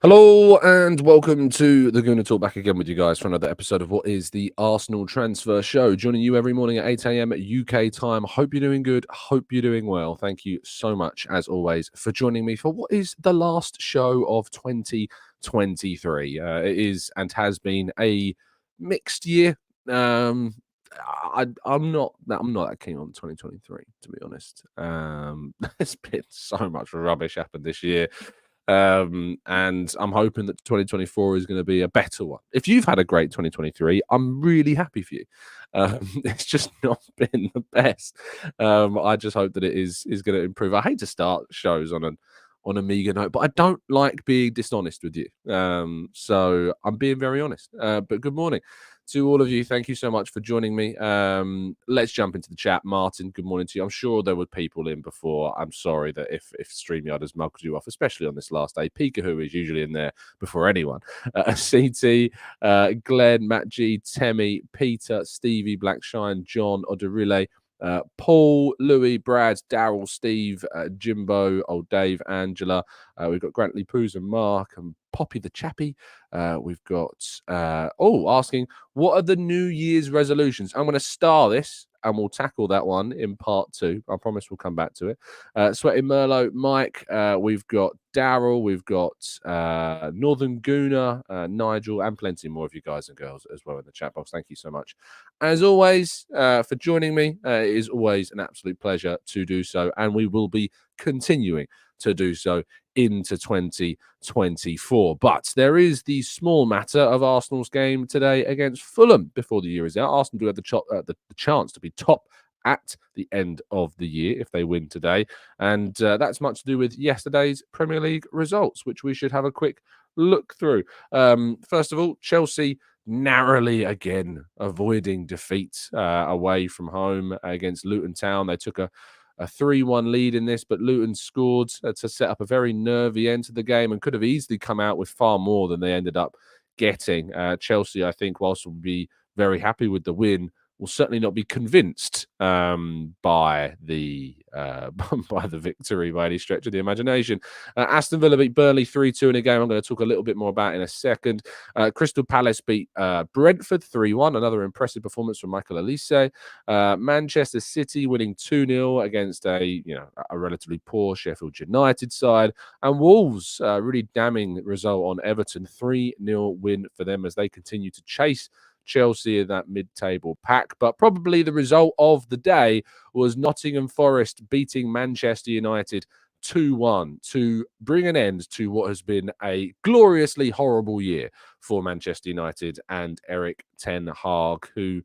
Hello and welcome to the Gooner Talk, back again with you guys for another episode of what is the Arsenal Transfer Show. Joining you every morning at 8 a.m. UK time. Hope you're doing good. Hope you're doing well. Thank you so much, as always, for joining me for what is the last show of 2023. It is and has been a mixed year. I'm not that keen on 2023, to be honest. There's been so much rubbish happened this year. And I'm hoping that 2024 is going to be a better one. If you've had a great 2023, I'm really happy for you. It's just not been the best. I just hope that it is going to improve. I hate to start shows on a meager note, but I don't like being dishonest with you. So I'm being very honest. But good morning to all of you. Thank you so much for joining me. Let's jump into the chat. Martin, good morning to you. I'm sure there were people in before. I'm sorry that if StreamYard has mugged you off, especially on this last day. Pika, who is usually in there before anyone. CT, Glenn, Matt G, Temi, Peter, Stevie, Blackshine, John, Odarile, Paul, Louis, Brad, Daryl, Steve, Jimbo, old Dave, Angela. We've got Grantley Poos and Mark and Poppy the Chappie. We've got asking what are the New Year's resolutions. I'm going to star this and we'll tackle that one in part 2. I promise we'll come back to it. Sweaty Merlot, Mike. We've got Daryl. We've got Northern Gooner, Nigel, and plenty more of you guys and girls as well in the chat box. Thank you so much, as always, for joining me. It is always an absolute pleasure to do so, and we will be continuing to do so into 2024. But there is the small matter of Arsenal's game today against Fulham before the year is out. Arsenal do have the chance to be top at the end of the year if they win today. And that's much to do with yesterday's Premier League results, which we should have a quick look through. First of all, Chelsea narrowly again avoiding defeat away from home against Luton Town. They took a 3-1 lead in this, but Luton scored to set up a very nervy end to the game and could have easily come out with far more than they ended up getting. Chelsea, I think, whilst will be very happy with the win, will certainly not be convinced by the by the victory by any stretch of the imagination. Aston Villa beat Burnley 3-2 in a game I'm going to talk a little bit more about in a second. Crystal Palace beat Brentford 3-1, another impressive performance from Michael Olise. Manchester City winning 2-0 against a relatively poor Sheffield United side, and Wolves really damning result on Everton, 3-0 win for them as they continue to chase Chelsea in that mid-table pack. But probably the result of the day was Nottingham Forest beating Manchester United 2-1 to bring an end to what has been a gloriously horrible year for Manchester United and Eric Ten Hag, who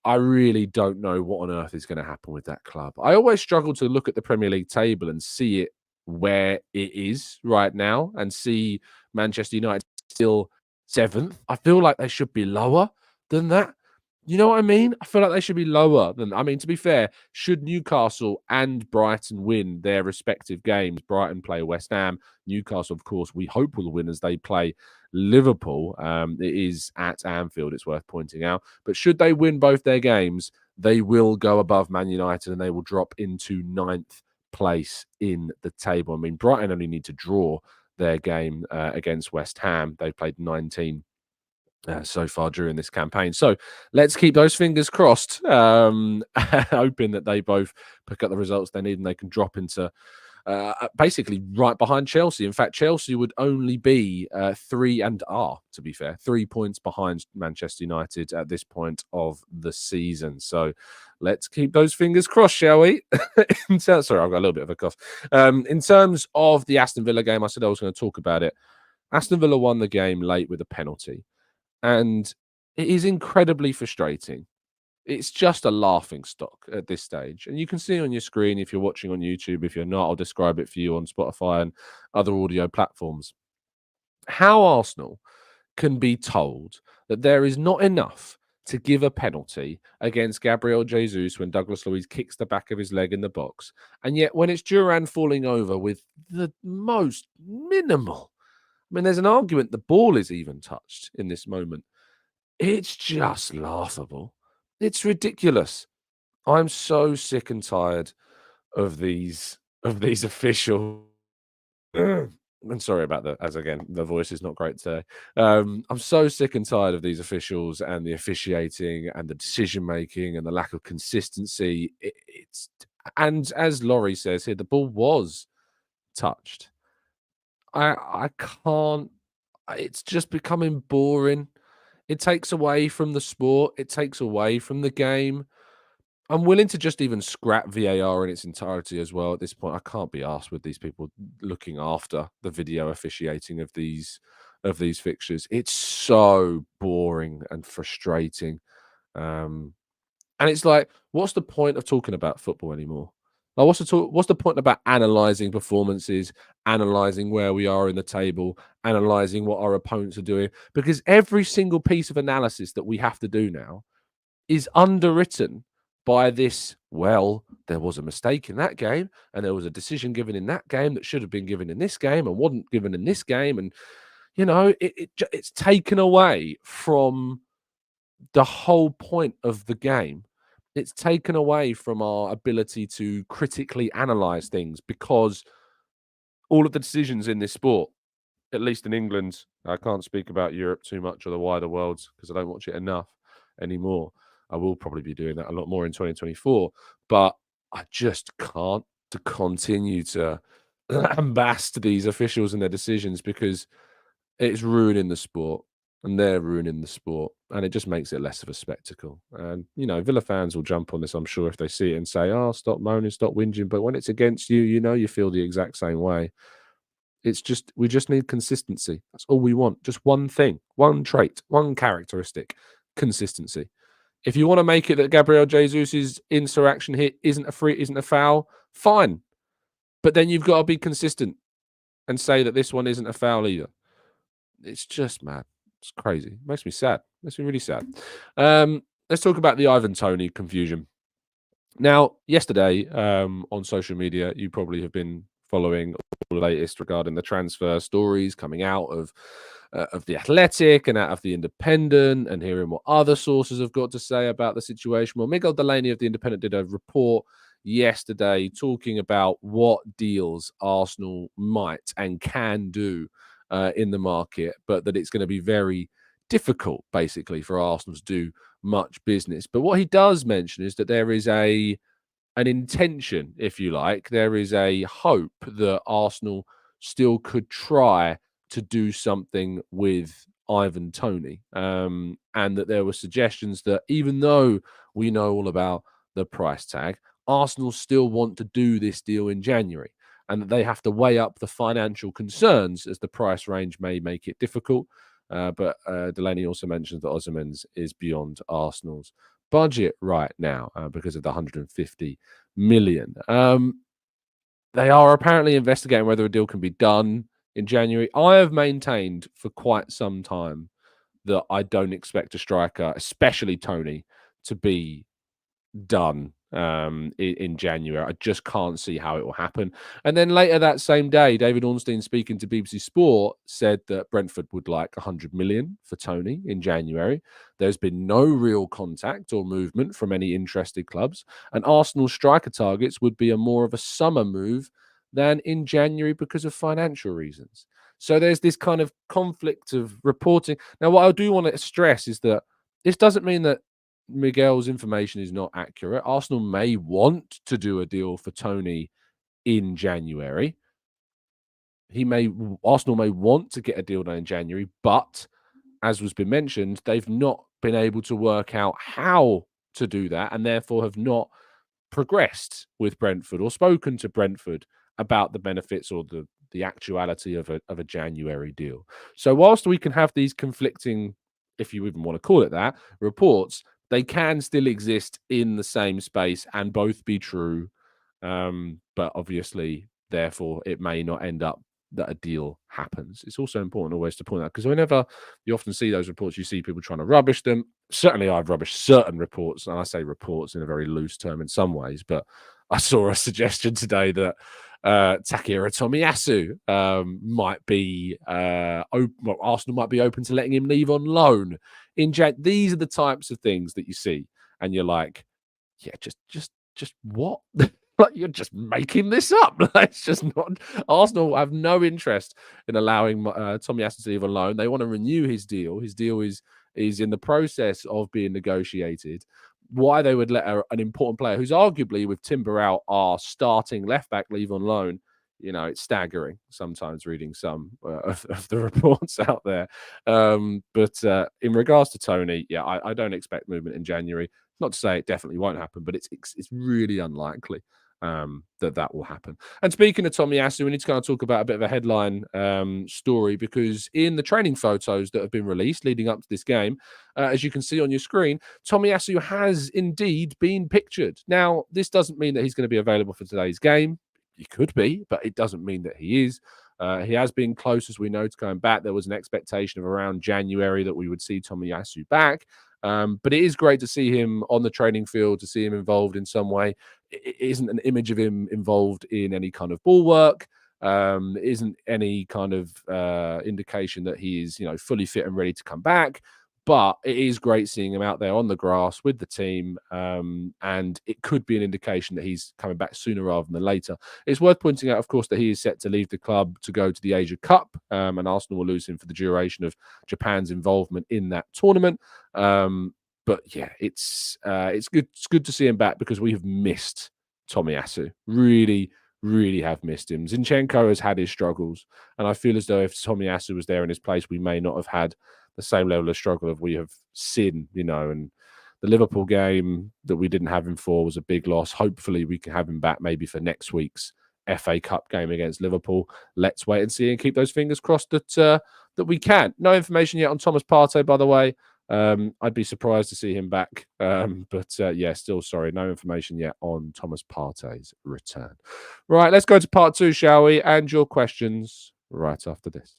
I really don't know what on earth is going to happen with that club. I always struggle to look at the Premier League table and see it where it is right now and see Manchester United still 7th. I feel like they should be lower than that. You know what I mean? I feel like they should be lower than. I mean, to be fair, should Newcastle and Brighton win their respective games, Brighton play West Ham, Newcastle, of course, we hope will win as they play Liverpool. It is at Anfield, it's worth pointing out. But should they win both their games, they will go above Man United and they will drop into 9th place in the table. I mean, Brighton only need to draw their game against West Ham. They played 19 so far during this campaign. So let's keep those fingers crossed, hoping that they both pick up the results they need and they can drop into basically right behind Chelsea. In fact, Chelsea would only be 3 points behind Manchester United at this point of the season. So let's keep those fingers crossed, shall we? Sorry, I've got a little bit of a cough. In terms of the Aston Villa game, I said I was going to talk about it. Aston Villa won the game late with a penalty. And it is incredibly frustrating. It's just a laughing stock at this stage. And you can see on your screen if you're watching on YouTube. If you're not, I'll describe it for you on Spotify and other audio platforms. How Arsenal can be told that there is not enough to give a penalty against Gabriel Jesus when Douglas Luiz kicks the back of his leg in the box. And yet when it's Duran falling over with the most minimal, I mean, there's an argument the ball is even touched in this moment. It's just laughable. It's ridiculous. I'm so sick and tired of these officials. I'm sorry about that. As again, the voice is not great today. I'm so sick and tired of these officials and the officiating and the decision making and the lack of consistency. And as Laurie says here, the ball was touched. I can't. It's just becoming boring. It takes away from the sport. It takes away from the game. I'm willing to just even scrap VAR in its entirety as well at this point. I can't be asked with these people looking after the video officiating of these fixtures. It's so boring and frustrating. And it's like, what's the point of talking about football anymore? Like, what's the point about analyzing performances, analyzing where we are in the table, analyzing what our opponents are doing? Because every single piece of analysis that we have to do now is underwritten by this. Well, there was a mistake in that game, and there was a decision given in that game that should have been given in this game and wasn't given in this game, and it's taken away from the whole point of the game. It's taken away from our ability to critically analyze things, because all of the decisions in this sport, at least in England, I can't speak about Europe too much or the wider world because I don't watch it enough anymore. I will probably be doing that a lot more in 2024, but I just can't to continue to lambast these officials and their decisions, because it's ruining the sport and they're ruining the sport, and it just makes it less of a spectacle. And, Villa fans will jump on this, I'm sure, if they see it and say, oh, stop moaning, stop whinging. But when it's against you, you feel the exact same way. We just need consistency. That's all we want. Just one thing, one trait, one characteristic: consistency. If you want to make it that Gabriel Jesus's interaction hit isn't a foul, fine. But then you've got to be consistent and say that this one isn't a foul either. It's just mad. It's crazy. It makes me sad. It makes me really sad. Let's talk about the Ivan Toney confusion. Now, yesterday, on social media, you probably have been following all the latest regarding the transfer stories coming out of the Athletic and out of the Independent, and hearing what other sources have got to say about the situation. Well, Miguel Delaney of the Independent did a report yesterday talking about what deals Arsenal might and can do in the market, but that it's going to be very difficult, basically, for Arsenal to do much business. But what he does mention is that there is an intention, if you like, there is a hope that Arsenal still could try to do something with Ivan Toney, and that there were suggestions that even though we know all about the price tag, Arsenal still want to do this deal in January, and that they have to weigh up the financial concerns, as the price range may make it difficult. But Delaney also mentions that Osimhen's is beyond Arsenal's budget right now because of the 150 million. They are apparently investigating whether a deal can be done in January. I have maintained for quite some time that I don't expect a striker, especially Toney, to be done in January. I just can't see how it will happen. And then later that same day, David Ornstein, speaking to BBC Sport, said that Brentford would like 100 million for Toney in January. There's been no real contact or movement from any interested clubs, and Arsenal striker targets would be more of a summer move than in January because of financial reasons. So there's this kind of conflict of reporting. Now, what I do want to stress is that this doesn't mean that Miguel's information is not accurate. Arsenal may want to do a deal for Toney in January. Arsenal may want to get a deal done in January, but as was been mentioned, they've not been able to work out how to do that, and therefore have not progressed with Brentford or spoken to Brentford about the benefits or the actuality of a January deal. So whilst we can have these conflicting, if you even want to call it that, reports, they can still exist in the same space and both be true. But obviously, therefore, it may not end up that a deal happens. It's also important always to point out, because whenever you often see those reports, you see people trying to rubbish them. Certainly, I've rubbished certain reports, and I say reports in a very loose term in some ways, but I saw a suggestion today that Takehiro Tomiyasu might be Arsenal might be open to letting him leave on loan in Jan. These are the types of things that you see, and you're like, yeah, just what? Like, you're just making this up. It's just not. Arsenal have no interest in allowing Tomiyasu to leave on loan. They want to renew his deal. His deal is in the process of being negotiated. Why they would let an important player, who's arguably with Timber out, our starting left back, leave on loan? It's staggering sometimes reading some of the reports out there. But in regards to Toney, yeah, I don't expect movement in January. Not to say it definitely won't happen, but it's really unlikely that will happen. And speaking of Tomiyasu, we need to kind of talk about a bit of a headline story, because in the training photos that have been released leading up to this game, as you can see on your screen, Tomiyasu has indeed been pictured. Now, this doesn't mean that he's going to be available for today's game. He could be, but it doesn't mean that he is. He has been close, as we know, to going back. There was an expectation of around January that we would see Tomiyasu back. But it is great to see him on the training field, to see him involved in some way. It isn't an image of him involved in any kind of ball work. Isn't any kind of indication that he is, fully fit and ready to come back. But it is great seeing him out there on the grass with the team, and it could be an indication that he's coming back sooner rather than later. It's worth pointing out, of course, that he is set to leave the club to go to the Asia Cup, and Arsenal will lose him for the duration of Japan's involvement in that tournament. But yeah, it's good. It's good to see him back, because we have missed Tomiyasu. Really, really have missed him. Zinchenko has had his struggles, and I feel as though if Tomiyasu was there in his place, we may not have had the same level of struggle that we have seen, and the Liverpool game that we didn't have him for was a big loss. Hopefully we can have him back maybe for next week's FA Cup game against Liverpool. Let's wait and see, and keep those fingers crossed that we can. No information yet on Thomas Partey, by the way. I'd be surprised to see him back. But yeah, still sorry, no information yet on Thomas Partey's return. Right, let's go to part 2, shall we? And your questions right after this.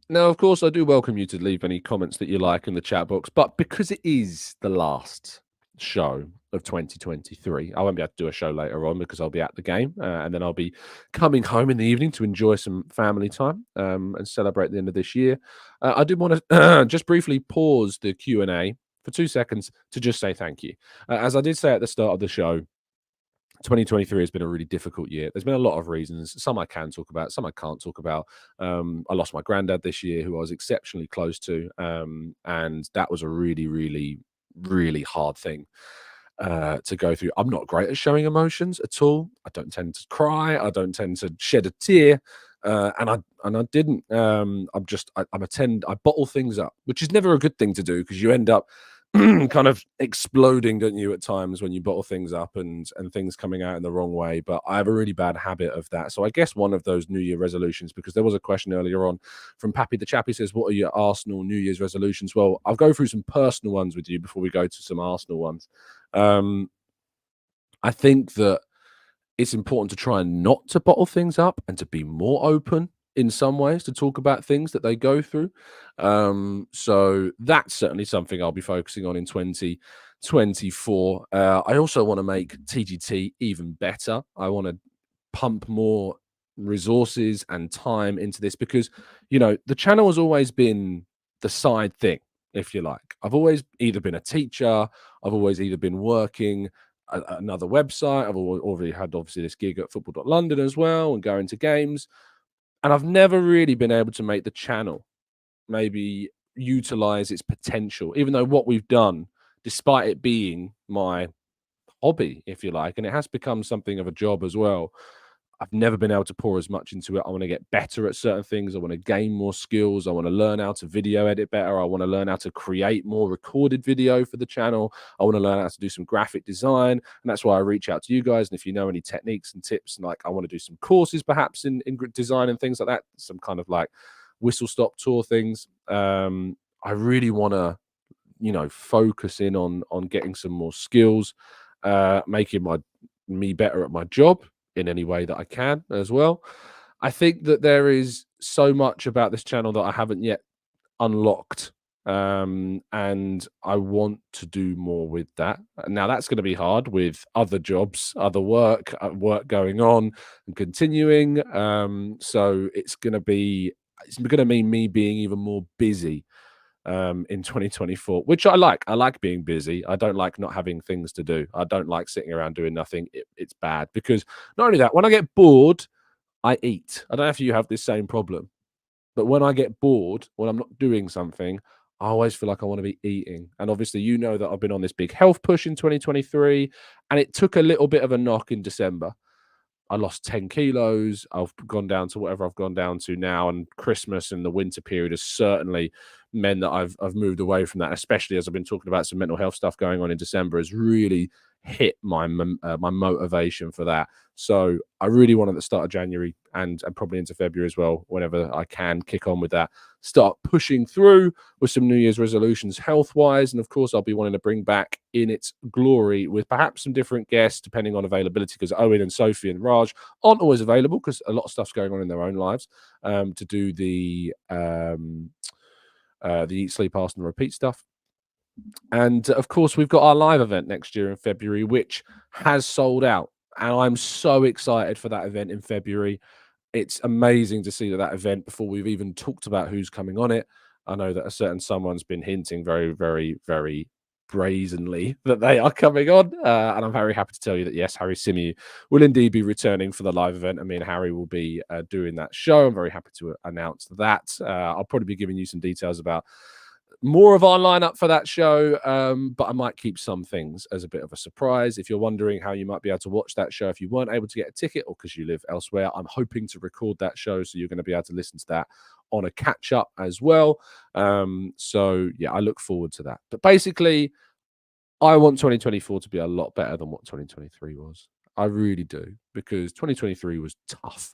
Now, of course, I do welcome you to leave any comments that you like in the chat box, but because it is the last show of 2023, I won't be able to do a show later on because I'll be at the game, and then I'll be coming home in the evening to enjoy some family time and celebrate the end of this year. I did want to just briefly pause the Q&A for 2 seconds to just say thank you. As I did say at the start of the show, 2023 has been a really difficult year. There's been a lot of reasons. Some I can talk about, some I can't talk about. I lost my granddad this year, who I was exceptionally close to, and that was a really, really, really hard thing to go through. I'm not great at showing emotions at all. I don't tend to cry. I don't tend to shed a tear, and I didn't. I bottle things up, which is never a good thing to do, because you end up kind of exploding, don't you, at times when you bottle things up and things coming out in the wrong way. But I have a really bad habit of that. So I guess one of those New Year resolutions, because there was a question earlier on from Pappy the Chappy, says, what are your Arsenal New Year's resolutions? Well, I'll go through some personal ones with you before we go to some Arsenal ones. I think that it's important to try and not to bottle things up and to be more open in some ways, to talk about things that they go through. So that's certainly something I'll be focusing on in 2024. I also want to make TGT even better. I want to pump more resources and time into this, because, the channel has always been the side thing, if you like. I've always either been a teacher, I've always either been working another website, I've already had obviously this gig at football.london as well, and going to games. And I've never really been able to make the channel maybe utilize its potential, even though what we've done, despite it being my hobby, if you like, and it has become something of a job as well, I've never been able to pour as much into it. I want to get better at certain things. I want to gain more skills. I want to learn how to video edit better. I want to learn how to create more recorded video for the channel. I want to learn how to do some graphic design. And that's why I reach out to you guys. And if you know any techniques and tips, and like, I want to do some courses perhaps in design and things like that, some kind of like whistle stop tour things. I really want to, focus in on getting some more skills, making me better at my job in any way that I can as well. I think that there is so much about this channel that I haven't yet unlocked And I want to do more with that. Now that's going to be hard with other jobs, other work going on and continuing. So it's going to mean me being even more busy in 2024, which I like. I like being busy. I don't like not having things to do. I don't like sitting around doing nothing. It's bad because not only that, when I get bored, I eat. I don't know if you have this same problem, but when I get bored, when I'm not doing something, I always feel like I want to be eating. And obviously, you know that I've been on this big health push in 2023, and it took a little bit of a knock in December. I lost 10 kilos. I've gone down to whatever I've gone down to now, and Christmas and the winter period has certainly meant that I've moved away from that, especially as I've been talking about some mental health stuff going on in December has really hit my motivation for that. So I really want at the start of January and probably into February as well, whenever I can kick on with that, start pushing through with some New Year's resolutions health-wise. And of course, I'll be wanting to bring back In Its Glory with perhaps some different guests, depending on availability, because Owen and Sophie and Raj aren't always available because a lot of stuff's going on in their own lives, to do the Eat, Sleep, Arsenal, Repeat stuff. And of course, we've got our live event next year in February, which has sold out. And I'm so excited for that event in February. It's amazing to see that event before we've even talked about who's coming on it. I know that a certain someone's been hinting very, very, very brazenly that they are coming on. And I'm very happy to tell you that, yes, Harry Symeou will indeed be returning for the live event. And me and Harry will be doing that show. I'm very happy to announce that. I'll probably be giving you some details about more of our lineup for that show, but I might keep some things as a bit of a surprise. If you're wondering how you might be able to watch that show if you weren't able to get a ticket or because you live elsewhere, I'm hoping to record that show, so you're going to be able to listen to that on a catch-up as well. So, yeah, I look forward to that. But basically, I want 2024 to be a lot better than what 2023 was. I really do, because 2023 was tough,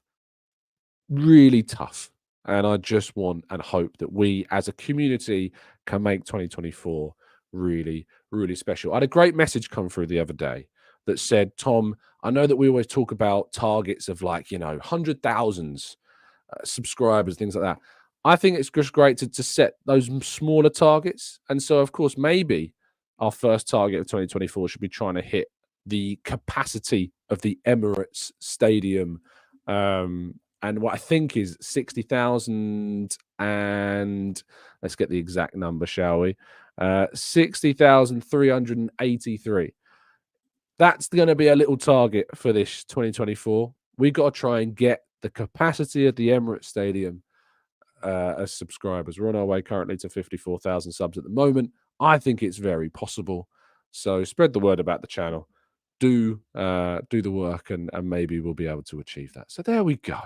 really tough. And I just want and hope that we as a community can make 2024 really, really special. I had a great message come through the other day that said, Tom, I know that we always talk about targets of 100,000 subscribers, things like that. I think it's just great to set those smaller targets. And so, of course, maybe our first target of 2024 should be trying to hit the capacity of the Emirates Stadium, and what I think is 60,000, and let's get the exact number, shall we? 60,383. That's going to be a little target for this 2024. We've got to try and get the capacity of the Emirates Stadium as subscribers. We're on our way currently to 54,000 subs at the moment. I think it's very possible. So spread the word about the channel. Do the work, and maybe we'll be able to achieve that. So there we go.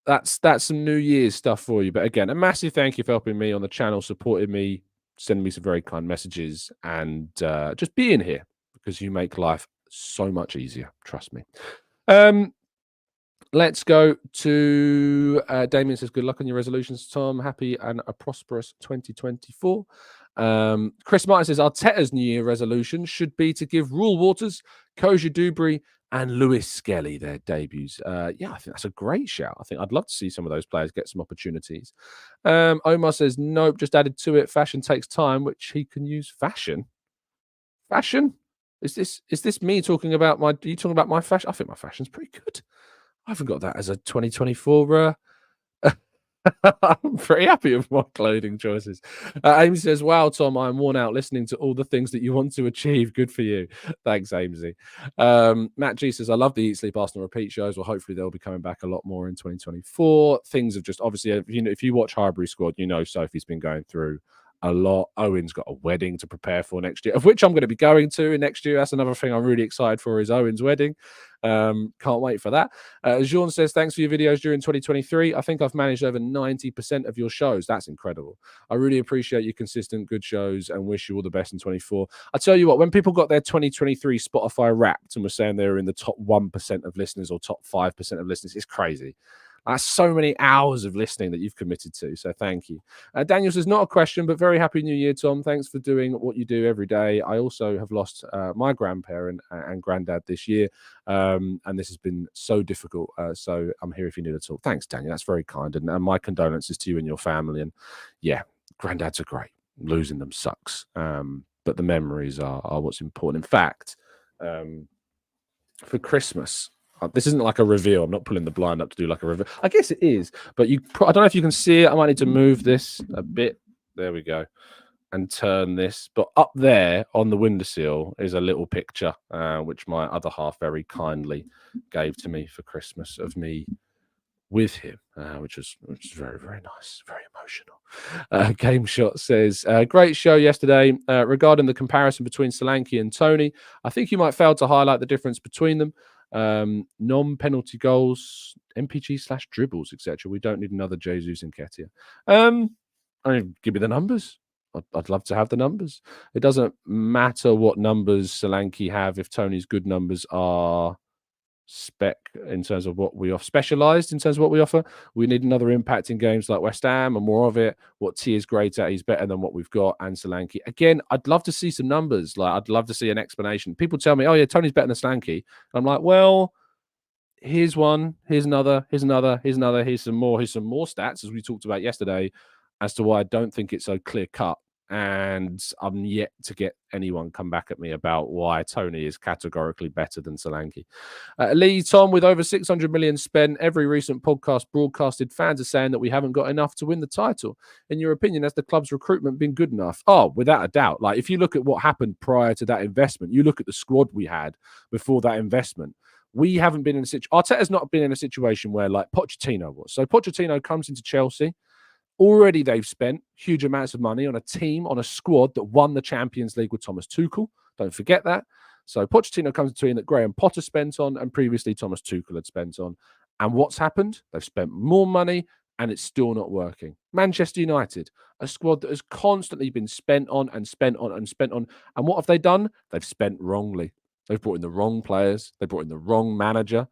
That's some New Year's stuff for you. But again, a massive thank you for helping me on the channel, supporting me, sending me some very kind messages, and just being here, because you make life so much easier. Trust me. Let's go to Damien says, good luck on your resolutions, Tom. Happy and a prosperous 2024. Chris Martin says, Arteta's New Year resolution should be to give Rule Waters, Koja Dubry, and Lewis Skelly their debuts. Yeah, I think that's a great shout. I think I'd love to see some of those players get some opportunities. Omar says, nope, just added to it. Fashion takes time, which he can use. Fashion? Is this me talking about are you talking about my fashion? I think my fashion's pretty good. I haven't got that as a 2024. I'm pretty happy with my clothing choices. Amy says, wow, Tom, I'm worn out listening to all the things that you want to achieve. Good for you. Thanks, Amesy. Matt G says, I love the Eat, Sleep, Arsenal, Repeat shows. Well, hopefully they'll be coming back a lot more in 2024. Things have just, obviously, if you watch Highbury Squad, you know Sophie's been going through a lot. Owen's got a wedding to prepare for next year, of which I'm going to be going to next year. That's another thing I'm really excited for, is Owen's wedding. Can't wait for that. Jean says, thanks for your videos during 2023. I think I've managed over 90% of your shows. That's incredible. I really appreciate your consistent good shows and wish you all the best in 24. I tell you what, when people got their 2023 Spotify Wrapped and were saying they were in the top 1% of listeners or top 5% of listeners, it's crazy. That's so many hours of listening that you've committed to. So thank you. Daniel says, not a question, but very happy New Year, Tom. Thanks for doing what you do every day. I also have lost my grandparent and granddad this year, and this has been so difficult. So I'm here if you need a talk. Thanks, Daniel. That's very kind. And my condolences to you and your family. And yeah, granddads are great. Losing them sucks. But the memories are what's important. In fact, for Christmas, this isn't like a reveal. I'm not pulling the blind up to do like a reveal. I guess it is, but I don't know if you can see it. I might need to move this a bit. There we go. And turn this. But up there on the windowsill is a little picture, which my other half very kindly gave to me for Christmas of me with him, which was very, very nice, very emotional. Game Shot says, great show yesterday. Regarding the comparison between Solanke and Toney, I think you might fail to highlight the difference between them. Non-penalty goals, MPG/dribbles, etc. We don't need another Jesus and Ketia. Give me the numbers. I'd love to have the numbers. It doesn't matter what numbers Solanke have if Toney's good numbers are spec in terms of what we offer, specialized in terms of what we offer. We need another impact in games like West Ham and more of it. What T is great at, he's better than what we've got. And Solanke, again, I'd love to see some numbers. Like, I'd love to see an explanation. People tell me, oh yeah, Toney's better than Solanke. I'm like, well, here's one, here's another, here's another, here's another, here's some more stats, as we talked about yesterday, as to why I don't think it's so clear cut. And I'm yet to get anyone come back at me about why Toney is categorically better than Solanke. Lee, Tom, with over 600 million spent, every recent podcast broadcasted, fans are saying that we haven't got enough to win the title. In your opinion, has the club's recruitment been good enough? Oh, without a doubt. Like, if you look at what happened prior to that investment, you look at the squad we had before that investment. We haven't been in a situation. Arteta's not been in a situation where like Pochettino was. So Pochettino comes into Chelsea. Already they've spent huge amounts of money on a team, on a squad that won the Champions League with Thomas Tuchel. Don't forget that. So Pochettino comes to a team that Graham Potter spent on and previously Thomas Tuchel had spent on. And what's happened? They've spent more money and it's still not working. Manchester United, a squad that has constantly been spent on and spent on and spent on. And what have they done? They've spent wrongly. They've brought in the wrong players. They brought in the wrong manager.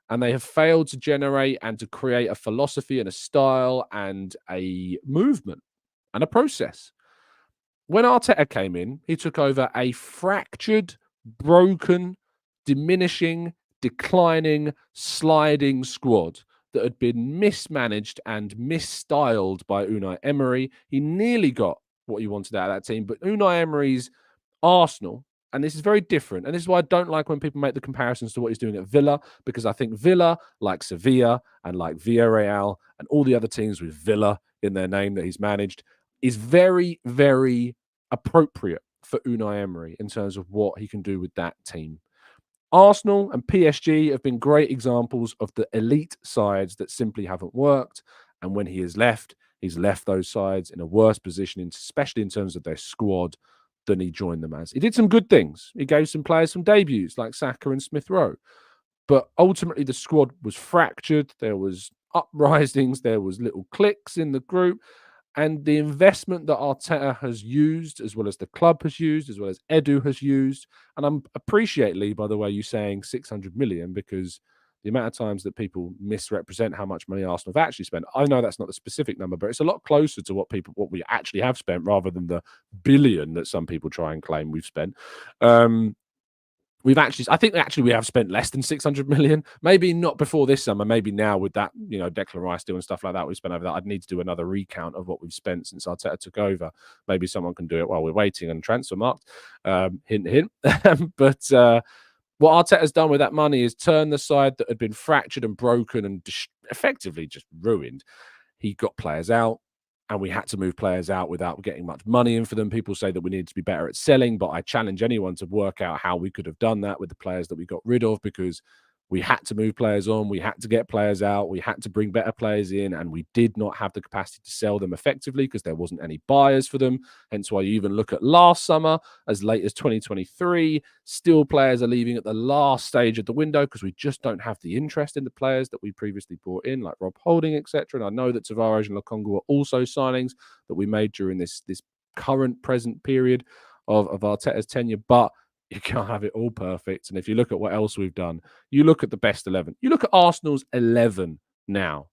And they have failed to generate and to create a philosophy and a style and a movement and a process. When Arteta came in, he took over a fractured, broken, diminishing, declining, sliding squad that had been mismanaged and misstyled by Unai Emery. He nearly got what he wanted out of that team, but Unai Emery's Arsenal, and this is very different. And this is why I don't like when people make the comparisons to what he's doing at Villa, because I think Villa, like Sevilla and like Villarreal and all the other teams with Villa in their name that he's managed, is very, very appropriate for Unai Emery in terms of what he can do with that team. Arsenal and PSG have been great examples of the elite sides that simply haven't worked. And when he has left, he's left those sides in a worse position, especially in terms of their squad, than he joined them as. He did some good things. He gave some players some debuts like Saka and Smith Rowe. But ultimately the squad was fractured. There was uprisings. There was little cliques in the group. And the investment that Arteta has used, as well as the club has used, as well as Edu has used, and I appreciate, Lee, by the way, you saying 600 million, because the amount of times that people misrepresent how much money Arsenal have actually spent. I know that's not the specific number, but it's a lot closer to what we actually have spent rather than the billion that some people try and claim we've spent. I think we have spent less than 600 million. Maybe not before this summer. Maybe now with that, Declan Rice deal and stuff like that, we've spent over that. I'd need to do another recount of what we've spent since Arteta took over. Maybe someone can do it while we're waiting on transfer marked. Hint, hint. But what Arteta has done with that money is turn the side that had been fractured and broken and effectively just ruined. He got players out, and we had to move players out without getting much money in for them. People say that we need to be better at selling, but I challenge anyone to work out how we could have done that with the players that we got rid of, because we had to move players on, we had to get players out, we had to bring better players in, and we did not have the capacity to sell them effectively because there wasn't any buyers for them. Hence why you even look at last summer, as late as 2023, still players are leaving at the last stage of the window because we just don't have the interest in the players that we previously brought in, like Rob Holding, etc. And I know that Tavares and Lokonga are also signings that we made during this current present period of Arteta's tenure, but you can't have it all perfect. And if you look at what else we've done, you look at the best 11. You look at Arsenal's 11 now.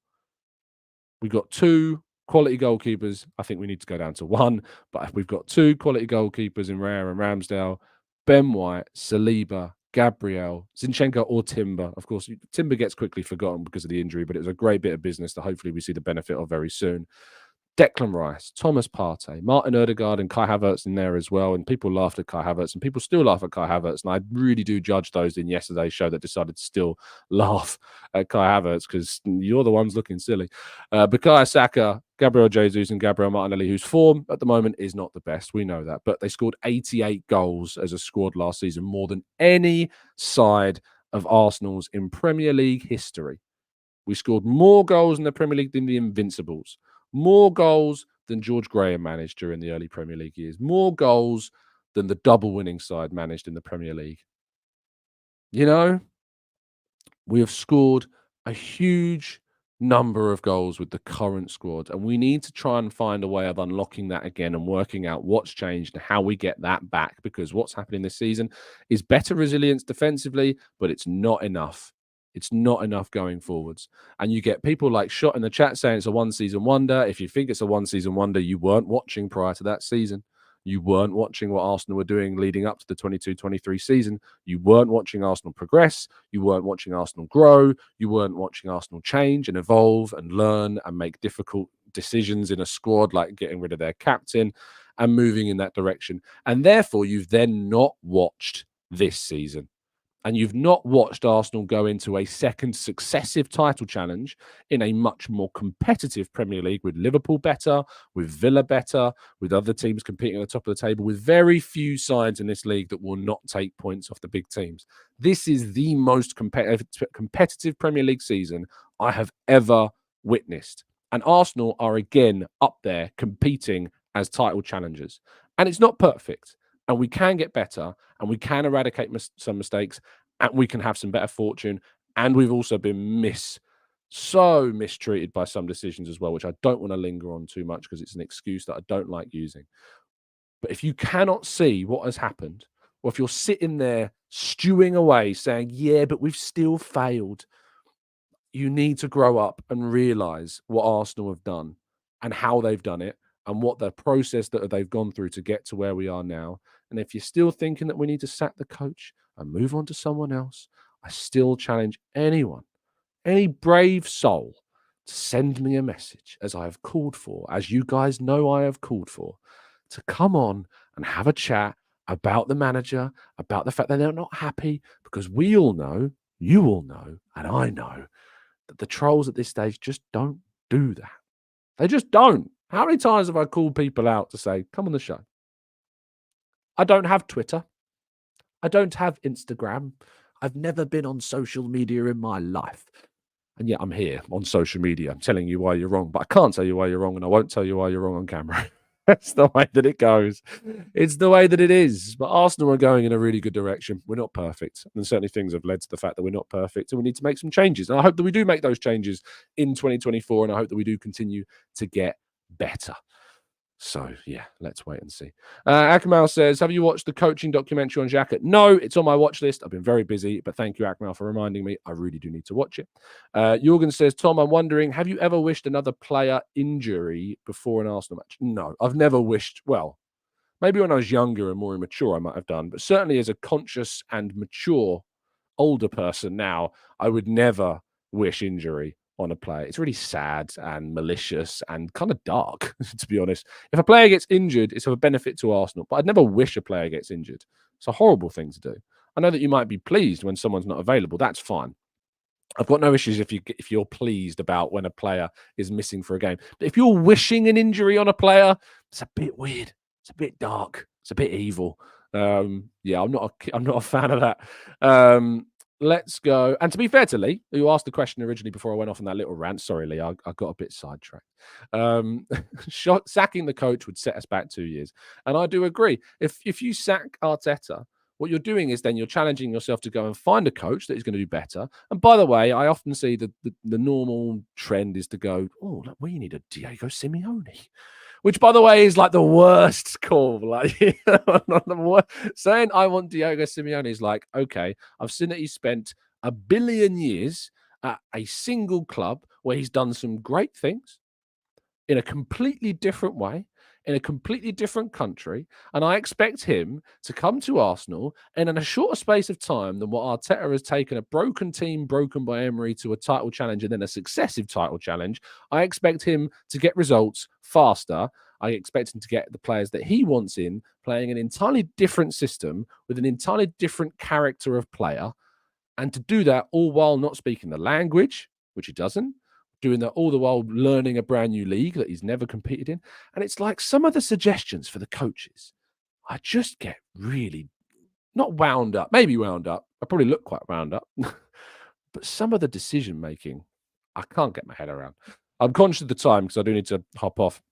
We've got 2 quality goalkeepers. I think we need to go down to 1, but we've got 2 quality goalkeepers in Rare and Ramsdale, Ben White, Saliba, Gabriel, Zinchenko or Timber. Of course, Timber gets quickly forgotten because of the injury, but it was a great bit of business that hopefully we see the benefit of very soon. Declan Rice, Thomas Partey, Martin Odegaard, and Kai Havertz in there as well. And people laughed at Kai Havertz, and people still laugh at Kai Havertz. And I really do judge those in yesterday's show that decided to still laugh at Kai Havertz because you're the ones looking silly. Bukayo Saka, Gabriel Jesus, and Gabriel Martinelli, whose form at the moment is not the best. We know that. But they scored 88 goals as a squad last season, more than any side of Arsenal's in Premier League history. We scored more goals in the Premier League than the Invincibles, more goals than George Graham managed during the early Premier League years, more goals than the double winning side managed in the Premier League. You know, we have scored a huge number of goals with the current squad, and we need to try and find a way of unlocking that again and working out what's changed and how we get that back, because what's happening this season is better resilience defensively, but it's not enough. It's not enough going forwards. And you get people like Shot in the chat saying it's a one-season wonder. If you think it's a one-season wonder, you weren't watching prior to that season. You weren't watching what Arsenal were doing leading up to the 22-23 season. You weren't watching Arsenal progress. You weren't watching Arsenal grow. You weren't watching Arsenal change and evolve and learn and make difficult decisions in a squad, like getting rid of their captain and moving in that direction. And therefore, you've then not watched this season. And you've not watched Arsenal go into a second successive title challenge in a much more competitive Premier League with Liverpool better, with Villa better, with other teams competing at the top of the table, with very few sides in this league that will not take points off the big teams. This is the most competitive Premier League season I have ever witnessed. And Arsenal are again up there competing as title challengers. And it's not perfect. And we can get better, and we can eradicate some mistakes, and we can have some better fortune. And we've also been so mistreated by some decisions as well, which I don't want to linger on too much because it's an excuse that I don't like using. But if you cannot see what has happened, or if you're sitting there stewing away saying, yeah, but we've still failed, you need to grow up and realize what Arsenal have done and how they've done it and what the process that they've gone through to get to where we are now. And if you're still thinking that we need to sack the coach and move on to someone else, I still challenge anyone, any brave soul, to send me a message, as I have called for, as you guys know I have called for, to come on and have a chat about the manager, about the fact that they're not happy, because we all know, you all know, and I know that the trolls at this stage just don't do that. They just don't. How many times have I called people out to say, come on the show? I don't have Twitter. I don't have Instagram. I've never been on social media in my life. And yet I'm here on social media. I'm telling you why you're wrong, but I can't tell you why you're wrong, and I won't tell you why you're wrong on camera. That's the way that it goes. It's the way that it is. But Arsenal are going in a really good direction. We're not perfect. And certainly things have led to the fact that we're not perfect, and we need to make some changes. And I hope that we do make those changes in 2024, and I hope that we do continue to get better. So, yeah, let's wait and see. Akmal says, have you watched the coaching documentary on Xhaka? No, it's on my watch list. I've been very busy, but thank you, Akmal, for reminding me. I really do need to watch it. Jorgen says, Tom, I'm wondering, have you ever wished another player injury before an Arsenal match? No, I've never wished. Well, maybe when I was younger and more immature, I might have done. But certainly as a conscious and mature older person now, I would never wish injury on a player. It's really sad and malicious and kind of dark, to be honest. If a player gets injured, it's of a benefit to Arsenal, but I'd never wish a player gets injured. It's a horrible thing to do. I know that you might be pleased when someone's not available. That's fine. I've got no issues if you're pleased about when a player is missing for a game. But if you're wishing an injury on a player, it's a bit weird. It's a bit dark. It's a bit evil. Yeah, I'm not a fan of that. Let's go. And to be fair to Lee, who asked the question originally before I went off on that little rant, sorry, Lee, I got a bit sidetracked. Sacking the coach would set us back 2 years. And I do agree. If you sack Arteta, what you're doing is then you're challenging yourself to go and find a coach that is going to do better. And by the way, I often see the normal trend is to go, oh, look, we need a Diego Simeone. Which, by the way, is like the worst call. Like saying I want Diego Simeone is like, okay, I've seen that he spent 1 billion years at a single club where he's done some great things. in a completely different way, in a completely different country, and I expect him to come to Arsenal and in a shorter space of time than what Arteta has taken a broken team, broken by Emery, to a title challenge and then a successive title challenge. I expect him to get results faster. I expect him to get the players that he wants in, playing an entirely different system with an entirely different character of player, and to do that all while not speaking the language, which he doesn't, doing that all the while learning a brand new league that he's never competed in. And it's like some of the suggestions for the coaches, I just get really not wound up, maybe wound up. I probably look quite wound up, but some of the decision making, I can't get my head around. I'm conscious of the time because I do need to hop off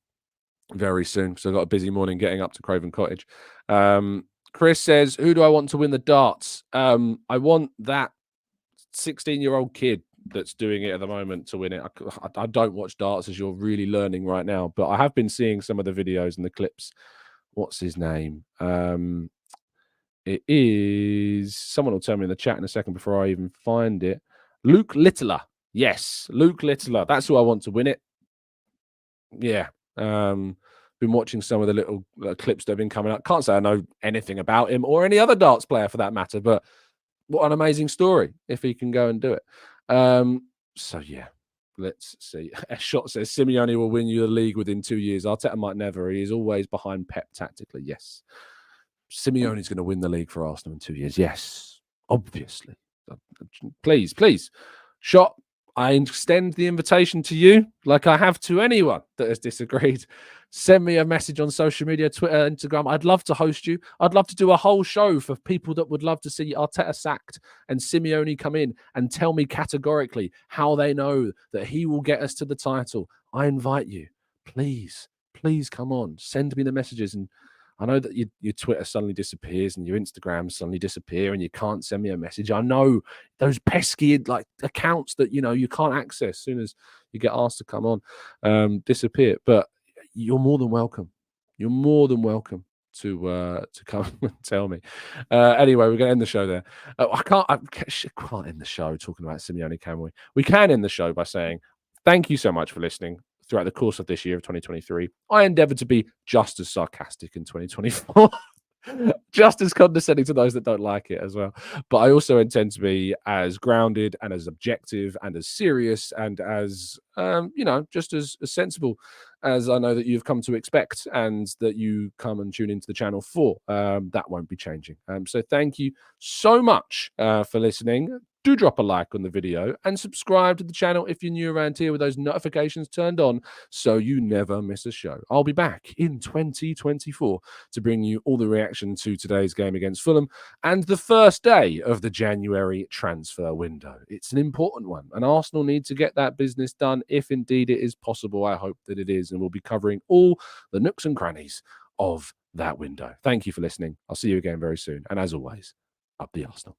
very soon because I've got a busy morning getting up to Craven Cottage. Chris says, who do I want to win the darts? I want that 16-year-old kid that's doing it at the moment to win it. I don't watch darts, as you're really learning right now, but I have been seeing some of the videos and the clips. What's his name? It is, someone will tell me in the chat in a second before I even find it. Luke Littler. Yes, Luke Littler. That's who I want to win it. Yeah. Been watching some of the little clips that have been coming up. Can't say I know anything about him or any other darts player for that matter, but what an amazing story if he can go and do it. So yeah, let's see. A shot says Simeone will win you the league within 2 years. Arteta might never. He is always behind Pep tactically. Yes. Simeone's going to win the league for Arsenal in 2 years. Yes, obviously. Please, please. Shot, I extend the invitation to you like I have to anyone that has disagreed. Send me a message on social media, Twitter, Instagram. I'd love to host you. I'd love to do a whole show for people that would love to see Arteta sacked and Simeone come in and tell me categorically how they know that he will get us to the title. I invite you. Please, please come on. Send me the messages. And I know that your Twitter suddenly disappears and your Instagram suddenly disappear and you can't send me a message. I know those pesky like accounts that you can't access as soon as you get asked to come on disappear. But you're more than welcome. You're more than welcome to come and tell me. Anyway, we're going to end the show there. I can't end the show talking about Simeone, can we? We can end the show by saying thank you so much for listening. Throughout the course of this year of 2023, I endeavour to be just as sarcastic in 2024, just as condescending to those that don't like it as well. But I also intend to be as grounded and as objective and as serious and as, just as sensible as I know that you've come to expect and that you come and tune into the channel for. That won't be changing. So thank you so much for listening. Do drop a like on the video and subscribe to the channel if you're new around here with those notifications turned on so you never miss a show. I'll be back in 2024 to bring you all the reaction to today's game against Fulham and the first day of the January transfer window. It's an important one, and Arsenal need to get that business done if indeed it is possible. I hope that it is, and we'll be covering all the nooks and crannies of that window. Thank you for listening. I'll see you again very soon. And as always, up the Arsenal.